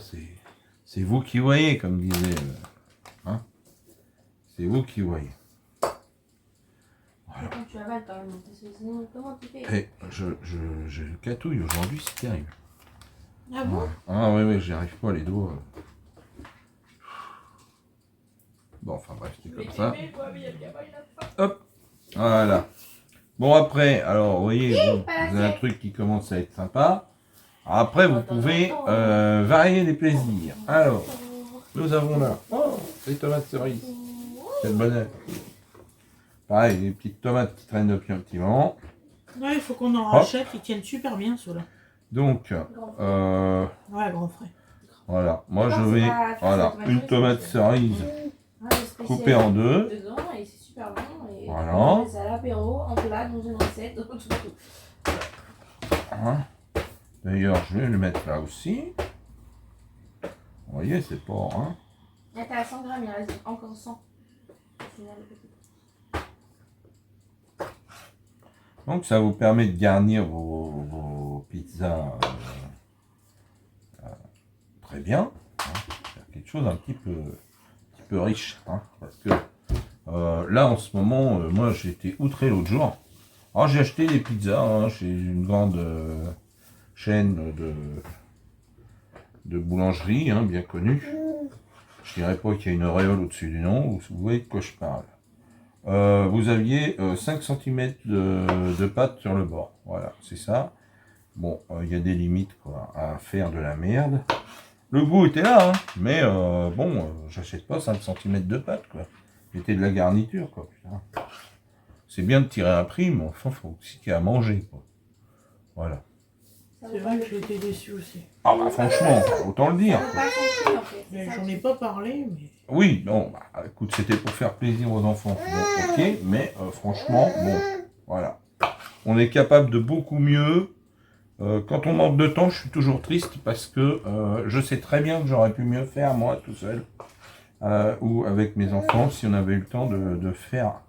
c'est vous qui voyez, comme disait. Hein, c'est vous qui voyez. Et quand tu avales quand même, parce que sinon, comment tu fais? Et je catouille aujourd'hui, c'est terrible. Ah bon? Ouais. Ah oui, j'y arrive pas, les doigts. Bon, enfin bref, c'est comme ça. Hop, voilà. Bon, après, alors, vous voyez, bon, vous avez un truc qui commence à être sympa. Après, vous pouvez varier les plaisirs. Alors, nous avons là, oh, les tomates cerises. Quel bonheur. Pareil, les petites tomates qui traînent depuis un petit moment. Ouais, il faut qu'on en rachète, ils tiennent super bien ceux-là. Donc, Ouais, grand frais. voilà, moi Non, je c'est vais, pas- voilà, c'est pas une cerise, tomate c'est- cerise Ah, le spécial coupée en deux. dedans et c'est super bon. Et Voilà. on fait ça à l'apéro, en plat, dans une recette, tout. Hein. D'ailleurs, je vais le mettre là aussi. Vous voyez, c'est pas, hein. Là, t'as 100 grammes, il reste encore 100. Au final, le petit. Donc ça vous permet de garnir vos pizzas très bien. Hein. Faire quelque chose un petit peu riche. Hein, parce que là en ce moment, moi j'ai été outré l'autre jour. Alors j'ai acheté des pizzas hein, chez une grande chaîne de boulangerie, hein, bien connue. Je dirais pas qu'il y a une auréole au-dessus du nom, vous voyez de quoi je parle. Vous aviez 5 cm de pâte sur le bord. Voilà, c'est ça. Bon, il y a des limites quoi, à faire de la merde. Le goût était là, hein, mais bon, j'achète pas 5 cm de pâte, quoi. Mettez de la garniture, quoi. Putain. C'est bien de tirer un prix, mais enfin, faut aussi qu'il y ait à manger, quoi. Voilà. C'est vrai que j'ai été déçu aussi. Ah bah franchement, autant le dire. Ça vaut Quoi. pas son prix, en fait. Mais C'est ça j'en le ai truc. pas parlé, mais. Oui, non, bah, écoute, c'était pour faire plaisir aux enfants. Bon, ok, mais franchement, bon, voilà. On est capable de beaucoup mieux. Quand on manque de temps, je suis toujours triste parce que je sais très bien que j'aurais pu mieux faire moi tout seul ou avec mes enfants si on avait eu le temps de faire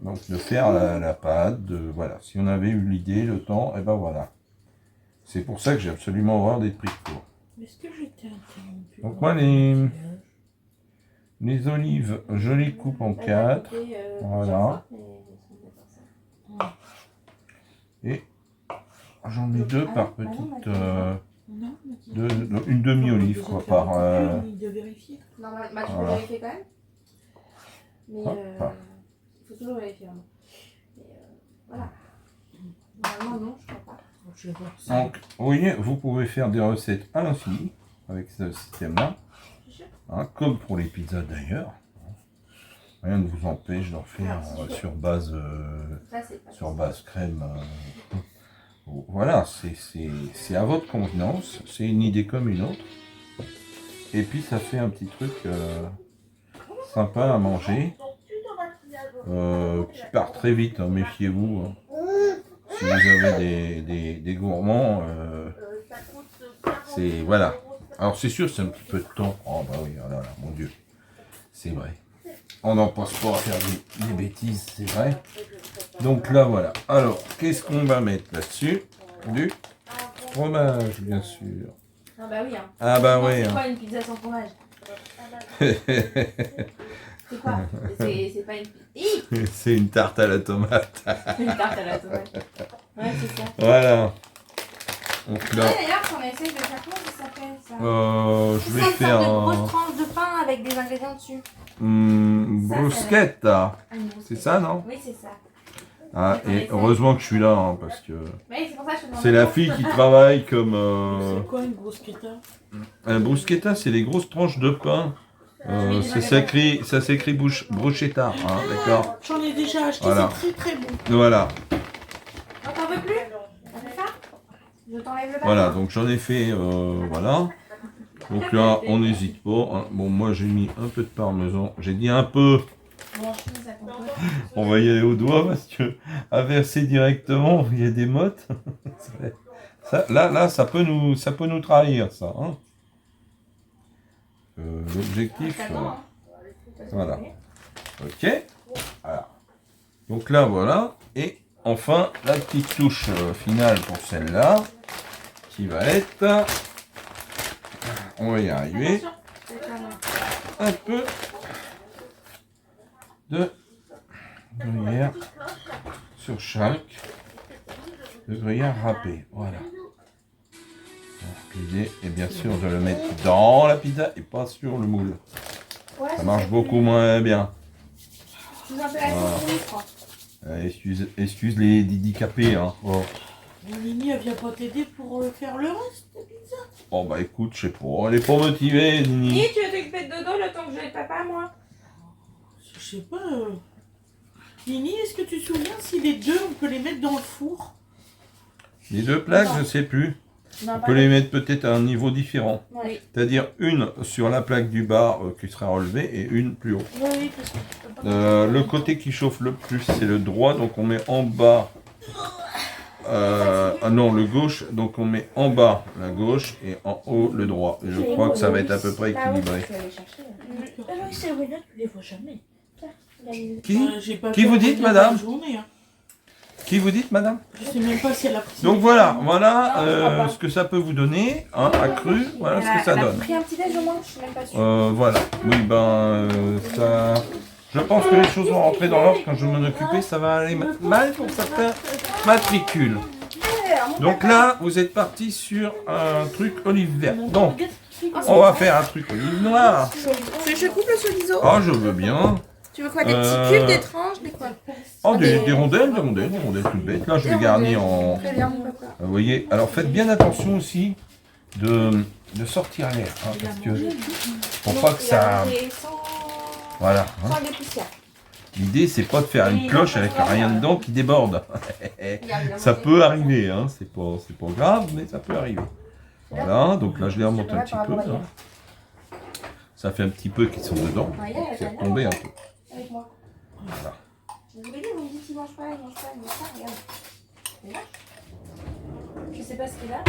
donc de faire la pâte, voilà. Si on avait eu l'idée, le temps, et ben voilà. C'est pour ça que j'ai absolument horreur d'être pris de court. Est-ce que j'étais interrompue? Donc moi les olives, je les coupe en Ça va 4. coûter, Voilà. plusieurs fois, mais ça me fait pas ça. Et j'en mets deux par petite, Non, mais une demi-olive quoi, par. De vérifier. Non, bah, tu peux Voilà. vérifier quand même. Mais Hop. il faut toujours vérifier. Hein. Mais, voilà. Normalement, non, je crois pas. Je vais voir. Donc, vous voyez, vous pouvez faire des recettes à l'infini avec ce système-là, hein, comme pour les pizzas d'ailleurs. Rien ne vous empêche d'en faire sur base Ça, c'est pas sur base crème. Voilà, c'est à votre convenance, c'est une idée comme une autre. Et puis ça fait un petit truc sympa à manger, qui part très vite, hein, méfiez-vous. Hein. Si vous avez des gourmands, c'est voilà. Alors c'est sûr, c'est un petit peu de temps. Oh bah oui, oh là là, mon Dieu, c'est vrai. On n'en pense pas à faire des bêtises, c'est vrai. Donc là voilà. Alors, qu'est-ce qu'on va mettre là-dessus? Du fromage, bien sûr. Ah bah oui. Hein. Ah bah Non, oui. c'est Hein. quoi une pizza sans fromage? C'est quoi? C'est pas une pizza. C'est une tarte à la tomate. Une tarte à la tomate. Ouais, c'est ça. Voilà. Donc Ouais, là, d'ailleurs, qu'on essaye de faire comment ça s'appelle ça? je vais C'est une faire sorte de un grosse tranche de pain avec des ingrédients dessus. bruschetta. Ah, une grosse C'est tête. ça, non? Oui, c'est ça. Ah, et heureusement que je suis là, hein, parce que Oui, c'est pour ça que je te demande. c'est la fille qui travaille comme... C'est quoi une grosse queta? un bruschetta, c'est les grosses tranches de pain. Ça s'écrit bruschetta, hein, d'accord? J'en ai déjà acheté, Voilà. c'est très très bon. Voilà, Non, t'en veux plus? On fait ça? Je t'enlève le pain. voilà, donc j'en ai fait, voilà. Donc là, on n'hésite pas. Hein. Bon, moi j'ai mis un peu de parmesan. J'ai dit un peu. Bon, je finis ça compte pas. On va y aller au doigt parce que à verser directement, il y a des mottes. Ça, là, ça peut nous trahir, ça. Hein. L'objectif, voilà. Ok. Voilà. Donc là, voilà. Et enfin la petite touche finale pour celle-là, qui va être, on va y arriver, un peu de gruyère sur chaque, de gruyère râpée, voilà. L'idée est bien sûr de le mettre dans la pizza et pas sur le moule. Ouais, Ça marche beaucoup moins bien. Je vous intéresse beaucoup, je crois. Excuse les handicapés. Hein. Oh. Nini, elle vient pas t'aider pour faire le reste de pizza. Oh bah écoute, je sais pas, elle est pas motivée, Nini. Et tu vas t'occuper de dodo le temps que je le papa, moi. Je sais pas. Nini, est-ce que tu te souviens si les deux, on peut les mettre dans le four? Les deux plaques, je sais plus. Non, On peut les mettre peut-être à un niveau différent. Oui, C'est-à-dire une sur la plaque du bas qui sera relevée et une plus haut. oui, parce que je peux pas. Le côté qui chauffe le plus, c'est le droit, donc on met en bas. Ah non, le gauche, donc on met en bas la gauche et en haut le droit. Et je crois que ça va être à peu près équilibré. Ah oui, c'est vrai, là, tu les vois jamais. Qui Pas Qui fait vous un dites, repas de madame la journée, hein. Qui vous dites, madame? Je sais même pas si elle a pris. Donc voilà ce que ça peut vous donner, hein, accru, voilà ce que ça Elle a donne. pris un petit déj au moins, je suis même pas sûre. Voilà, oui ça... Je pense que les choses vont rentrer dans l'ordre quand je vais m'en occuper, ça va aller mal pour certains matricules. Donc là, vous êtes parti sur un truc olive verte. Donc, on va faire un truc olive noire. Tu veux que je coupe le chorizo? Ah, je veux bien. Tu veux quoi? Des petits cubes, des tranches, des quoi? Oh, des rondelles toutes bêtes. Là, je vais garnir en... Très bien, papa. Vous voyez, alors faites bien attention aussi de sortir l'air, hein, parce que pour pas que ça... Voilà. Hein. Sans des poussières. L'idée, c'est pas de faire une cloche avec rien dedans qui déborde. Ça peut arriver, hein. C'est pas grave, mais ça peut arriver. Voilà, donc là, je les remonte un petit peu. Là. Ça fait un petit peu qu'ils sont dedans. C'est retombé un peu. Avec moi. Voilà. Vous voyez, vous me dites qu'il mange pas, il mange pas, il mange pas, regarde. Il mange. Je sais pas ce qu'il a,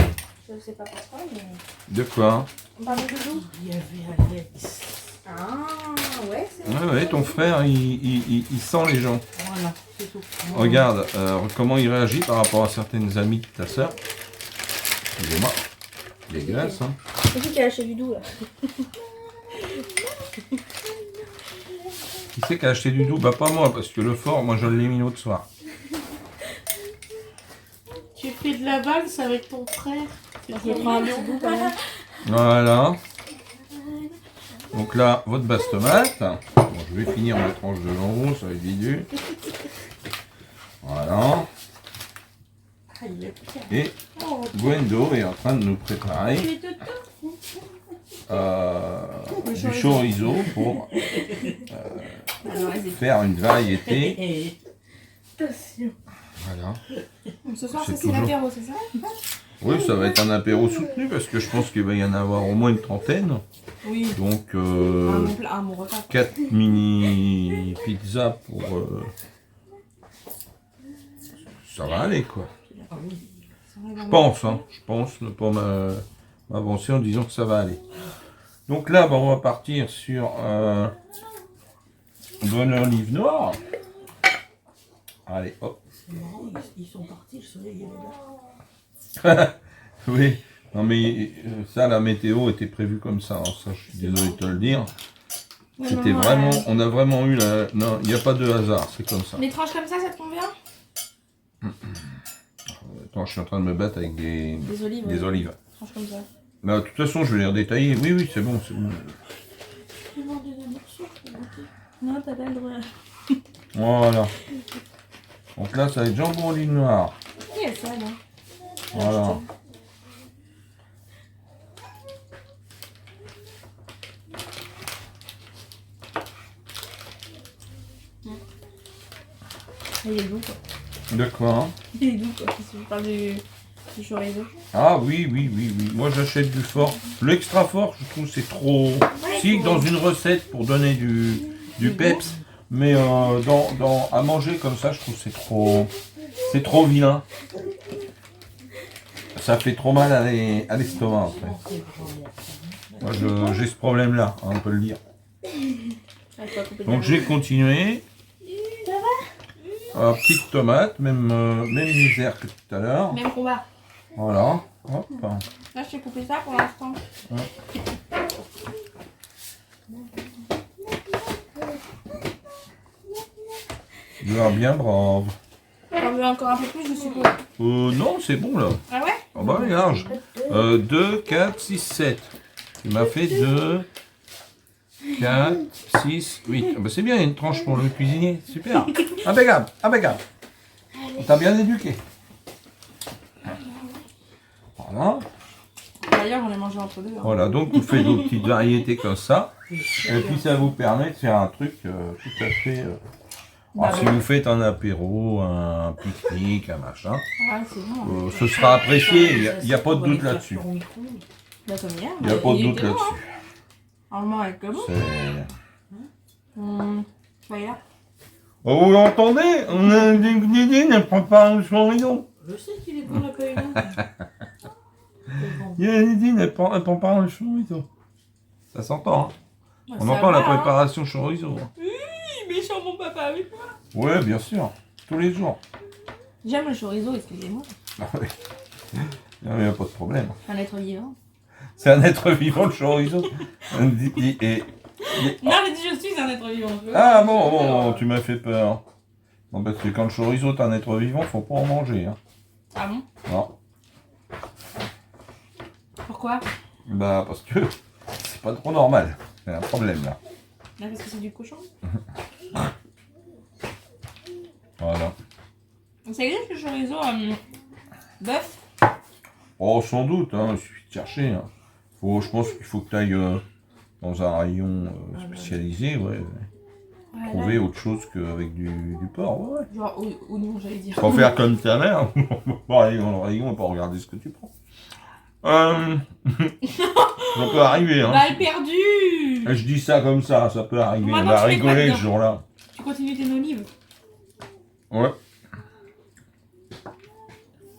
je sais pas pourquoi, mais... De quoi? On parle de doudou. Il y avait Alex. Ah, ouais, c'est Ouais, ton frère, il sent les gens. Voilà, c'est tout. Regarde comment il réagit par rapport à certaines amies de ta sœur. Excusez-moi. Dégueulasse, hein. C'est qui a acheté du doux, là? Qui c'est qui a acheté du doux? Bah pas moi, parce que le fort, moi je l'ai mis l'autre soir. Tu fais de la valse avec ton frère. Je prends un petit doux, quand même. Voilà. Donc là, votre basse tomate. Bon, je vais finir ma tranche de jambon, ça va être vidu. Voilà. Ah, il est bien. Et Gwendo est en train de nous préparer du chorizo pour faire une variété. Voilà. Ce soir, C'est c'est toujours- l'apéro, c'est ça? Oui, ça va être un apéro soutenu parce que je pense qu'il va y en avoir au moins une trentaine. Oui. Donc À mon repas. 4 mini pizzas pour... Ça va aller quoi. Je pense ne pas m'avancer en disant que ça va aller. Donc là, bah, on va partir sur de l'olive noire. Allez, hop. C'est marrant, ils sont partis, le soleil il est là. Oui, non mais ça, la météo était prévue comme ça. Hein. Ça, je suis désolé de te le dire. C'était vraiment, on a vraiment eu la... Non, il n'y a pas de hasard, c'est comme ça. Les tranches comme ça te convient? Attends, je suis en train de me battre avec des olives. des olives. Tranches comme ça. Bah, de toute façon, je vais les redétailler. Oui, oui, c'est bon, c'est bon. Tu veux manger des morceaux pour goûter? Non, t'as pas le droit. Voilà. Donc là, ça va être jambon olive noire. Il y a ça, là. Voilà. Il est doux, quoi. De quoi? Il est doux, quoi. Si je parle du chorizo. Ah oui, oui, oui, oui. Moi, j'achète du fort. L'extra fort, je trouve, c'est trop... Si, dans une recette pour donner du peps. Mais à manger comme ça, je trouve que c'est trop vilain. Ça fait trop mal à l'estomac, après. Moi, j'ai ce problème-là, hein, on peut le dire. Donc, j'ai continué. Alors, petite tomate, même misère que tout à l'heure. Même combat. Voilà. Hop. Là, je t'ai coupé ça pour l'instant. Il a bien brave. T'en veux encore un peu plus, je suppose. Non, c'est bon là. Ah ouais? Ah bah large. 2, 4, 6, 7. Il m'a fait 2, 4, 6, 8. Ah bah c'est bien, il y a une tranche pour le cuisinier. Super. Impeccable, impeccable. On t'a bien éduqué. Voilà. D'ailleurs, on a mangé entre deux. Hein. Voilà, donc vous faites vos petites variétés comme ça. Et puis ça vous permet de faire un truc tout à fait... Alors, si vous faites un apéro, un pique-nique, un machin, Ah, c'est bon. ce sera apprécié, il n'y a pas de doute là-dessus. Là, comme hier. Il n'y a pas de doute bon, là-dessus. hein. Normalement, avec le bon. C'est... Voilà. Oh, vous l'entendez? On a des Didi ne prend pas le chorizo. Je sais qu'il est bon la paella. Il y a Didi ne prend pas le chorizo. Ça s'entend, hein. On Ça entend va, la préparation chorizo. Hein. Oui, méchant mon papa avec moi. Ouais, bien sûr. Tous les jours. J'aime le chorizo, excusez-moi. Ah oui. Non, il n'y a pas de problème. Un être vivant. C'est un être vivant, le chorizo. Et... Non, mais je suis un être vivant. tu vois. Ah bon, tu m'as fait peur. Non, parce que quand le chorizo est un être vivant, faut pas en manger. Hein. Ah bon? Non. Pourquoi? Bah, parce que c'est pas trop normal. C'est un problème là. Là, parce que c'est du cochon. Voilà. Ça existe le chorizo bœuf? Oh, sans doute, hein, il suffit de chercher. Hein. Je pense qu'il faut que tu ailles dans un rayon spécialisé, ouais. Voilà. Trouver autre chose qu'avec du porc, ouais. Genre oignon, j'allais dire. Faut faire comme ta mère. On va aller dans le rayon, on va pas regarder ce que tu prends. Ça peut arriver, hein. Balle perdue! Je dis ça comme ça peut arriver. On Maintenant, va tu mets rigoler pas ce jour-là. Tu continues tes olives. Ouais.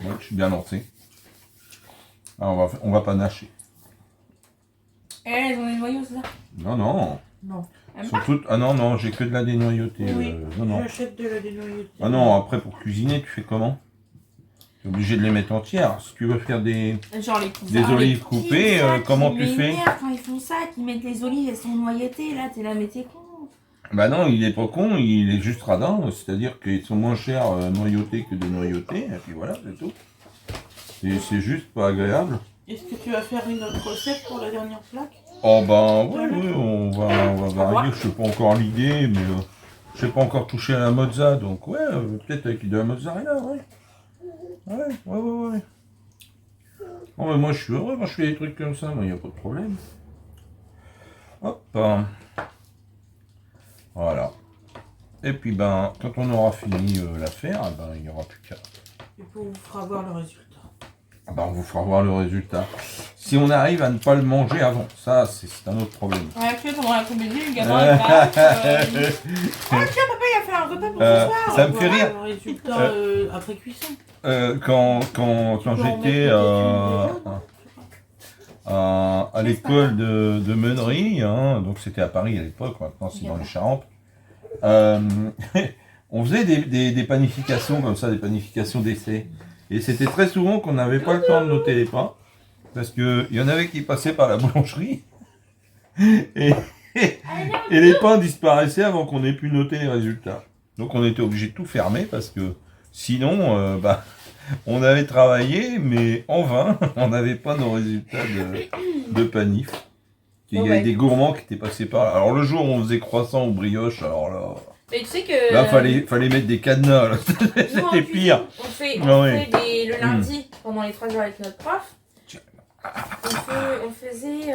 Ouais, je suis bien lancé. Alors, on va pas nacher. Eh, elles ont des noyaux, c'est ça? Non, non. Non. Même Sont pas? toutes... Ah non, non, j'ai que de la dénoyautée. Oui, non. j'achète de la dénoyautée. Ah non, après pour cuisiner, tu fais comment? Tu es obligé de les mettre entières. Si tu veux faire des Genre les cousins. Des olives les coupées, ça, comment qui tu fais? m'énervent quand ils font ça, qui mettent les olives, elles sont noyautées, là, t'es là, mais t'es con. Bah non, il est pas con, il est juste radin. C'est-à-dire qu'ils sont moins chers noyautés que dénoyautés. Et puis voilà, c'est tout. C'est juste pas agréable. Est-ce que tu vas faire une autre recette pour la dernière plaque? Oh ben ouais, on va varier. Je sais pas encore l'idée, mais je sais pas encore toucher à la mozza. Donc ouais, peut-être avec de la mozzarella, ouais. Ouais. Oh, mais moi je suis heureux, moi je fais des trucs comme ça, moi y a pas de problème. Hop. Voilà. Et puis ben, quand on aura fini l'affaire, ben il n'y aura plus qu'à. Et puis on vous fera voir le résultat. Ah ben, on vous fera voir le résultat. Si on arrive à ne pas le manger avant, ça c'est un autre problème. Ouais, tu vois, pendant la comédie, le gamin, il passe. Oh, tiens, papa, il a fait un repas pour ce soir. Ça me fait Voilà rire. le résultat après cuisson. Quand j'étais à l'école de meunerie, hein, donc c'était à Paris à l'époque, maintenant c'est dans les Charentes, on faisait des panifications comme ça, des panifications d'essai. Et c'était très souvent qu'on n'avait pas le temps de noter les pains, parce qu'il y en avait qui passaient par la boulangerie, et les pains disparaissaient avant qu'on ait pu noter les résultats. Donc on était obligé de tout fermer, parce que sinon, on avait travaillé, mais en vain, on n'avait pas nos résultats de panif. Il y avait des gourmands qui étaient passés par là. Alors le jour où on faisait croissant ou brioche, alors là... Mais tu sais que. Là, fallait mettre des cadenas, là. C'était pire. On fait le lundi, pendant les 3 heures avec notre prof. On faisait.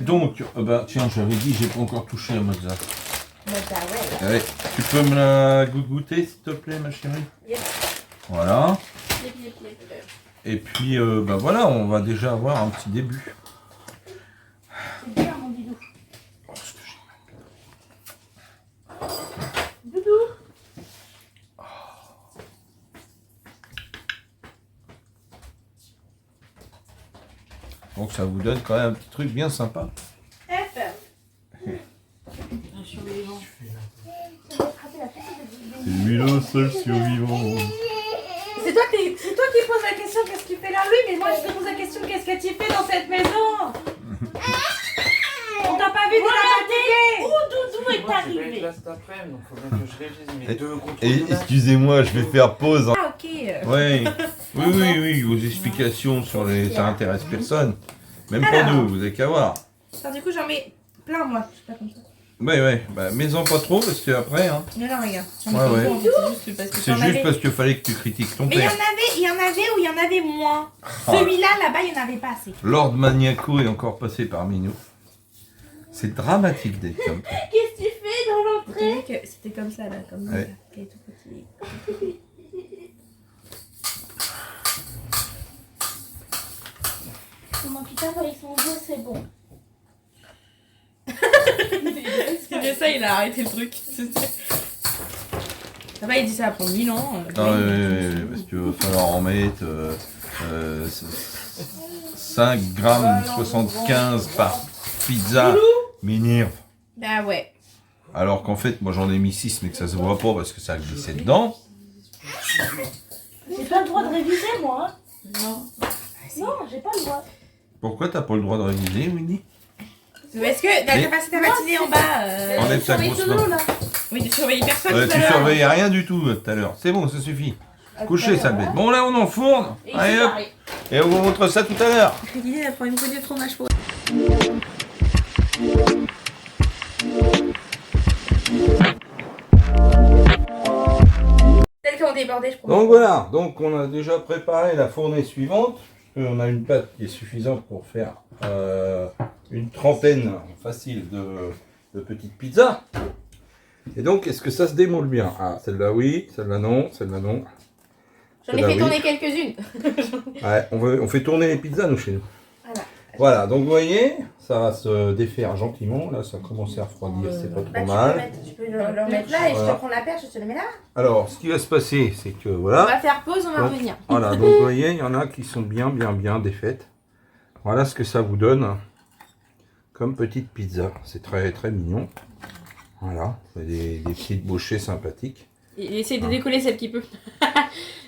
Donc, tiens, j'avais dit, j'ai pas encore touché à mozza. Bah ouais. Allez, tu peux me la goûter, s'il te plaît, ma chérie? Yes. Voilà. Yep. Et puis, voilà, on va déjà avoir un petit début. C'est bien, mon bidou. Oh, ce que j'ai Doudou. Donc ça vous donne quand même un petit truc bien sympa. Sur les vents. la petite C'est lui le seul survivant. C'est toi qui poses la question qu'est-ce qu'il fait là, lui, mais moi je te pose la question qu'est-ce que tu fais dans cette maison. On t'a pas vu de la Où Doudou est Moi, j'ai pas arrivé? une classe d'après, donc faut bien que je révise mes Et- 2 contrôles Et de maths. excusez-moi, je vais faire pause. Ah ok. Ouais. Oui, vos explications sur les... ça intéresse personne. Même pas Alors. nous, vous avez qu'à voir. Alors, du coup j'en mets plein moi, je sais pas comme ça. Ouais, bah mets-en pas trop parce que après, hein, Non, regarde. J'en ai Ouais, pas ouais. beaucoup, en fait, c'est juste parce que c'est t'en juste avais- parce qu'il fallait que tu critiques ton Mais il y en père. avait ou il y en avait moins. Ah. Celui-là, là-bas, il n'y en avait pas assez. Lord Maniaco est encore passé parmi nous. C'est dramatique d'être comme ça. Qu'est-ce que tu fais dans l'entrée? T'as vu que c'était comme ça, là, comme ça, Ouais. là, qui est tout petit. Mon putain, avec son jeu, c'est bon. C'est bien ça, il a arrêté le truc. Ça va, il dit ça va prendre 1000 ans. Ah, ouais, parce qu'il va falloir en mettre 5 grammes 75 par pizza. M'énerve. Bah ouais. Alors qu'en fait, moi j'en ai mis 6 mais que ça se voit pas parce que ça a glissé dedans. J'ai pas le droit de réviser, moi. Hein. Non. Non, j'ai pas le droit. Pourquoi t'as pas le droit de réviser, Winnie? Est-ce que t'as Mais- capacité à matinée en bas Enlève ta Sur les grosse solo, main. là. Oui, tu surveilles personne tout à Tu l'heure. surveillais rien du tout tout à l'heure. C'est bon, ça suffit. Couchez, sale bête. Bon, là on enfourne. Et il Allez s'est hop. barré. Et on vous montre ça tout à l'heure. L'idée, elle prend une poignée de fromage pour. Celle qui ont débordé, je crois. Donc voilà, donc on a déjà préparé la fournée suivante. On a une pâte qui est suffisante pour faire une trentaine facile de petites pizzas. Et donc, est-ce que ça se démoule bien? Ah, celle-là oui, celle-là non, celle-là non. J'en ai Celle-là, fait oui. tourner quelques-unes. Ouais, on fait tourner les pizzas nous chez nous. Voilà. Voilà, donc vous voyez, ça va se défaire gentiment. Là, ça a commencé à refroidir, c'est pas trop mal. Tu peux le remettre là et je Voilà. te prends la perche, je te le mets là. Alors, ce qui va se passer, c'est que On voilà. va faire pause, on va Donc, revenir. Voilà, donc vous voyez, il y en a qui sont bien défaites. Voilà ce que ça vous donne comme petite pizza. C'est très très mignon. Voilà, des petites bouchées sympathiques. Il essaie de décoller celle qui peut.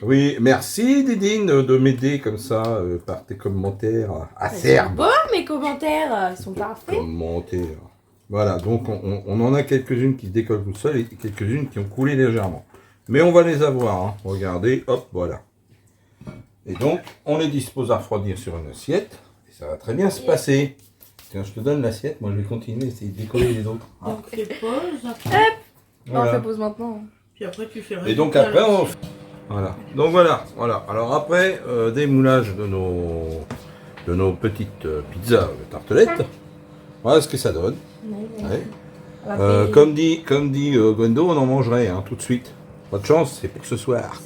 Oui, merci Didine de m'aider comme ça par tes commentaires acerbes. Bon, mes commentaires, ils sont parfaits. Commentaires. Voilà, donc on en a quelques-unes qui se décollent tout seul et quelques-unes qui ont coulé légèrement. Mais on va les avoir, hein. Regardez, hop, voilà. Et donc, on les dispose à refroidir sur une assiette. Et ça va très bien se passer. Tiens, je te donne l'assiette, moi je vais continuer à essayer de décoller les autres. hein. Donc fais pause. On Voilà. fait pause maintenant. Puis après tu fais le Et donc résultat, après, là. voilà. Donc voilà. Alors après, démoulage de nos petites pizzas de tartelettes. Voilà ce que ça donne. Ouais. Comme dit Gwendo, on en mangerait hein, tout de suite. Pas de chance, c'est pour ce soir.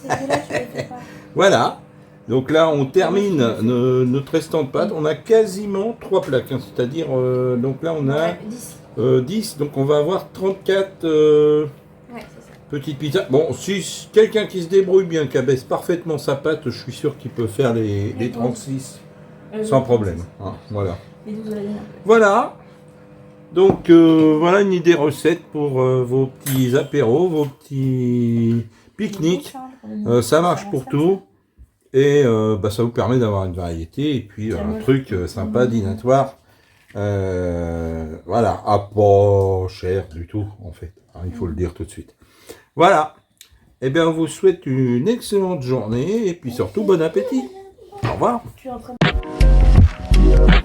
Voilà. Donc là, on termine notre restant de pâte. On a quasiment 3 plaques. Hein, c'est-à-dire, donc là, on a 10. Donc on va avoir 34 Ouais, c'est ça. petites pizzas. Bon, si quelqu'un qui se débrouille bien, qui abaisse parfaitement sa pâte, je suis sûr qu'il peut faire les 36 sans problème. Hein, voilà. Les 12 de la dernière. Voilà. Donc voilà une idée recette pour vos petits apéros, vos petits pique-niques. Ça marche pour tout. Et bah, ça vous permet d'avoir une variété et puis un truc sympa, dînatoire. Voilà, à pas cher du tout en fait. Hein, il faut le dire tout de suite. Voilà. Eh bien, on vous souhaite une excellente journée et puis surtout bon appétit. Au revoir. Tu es en train de...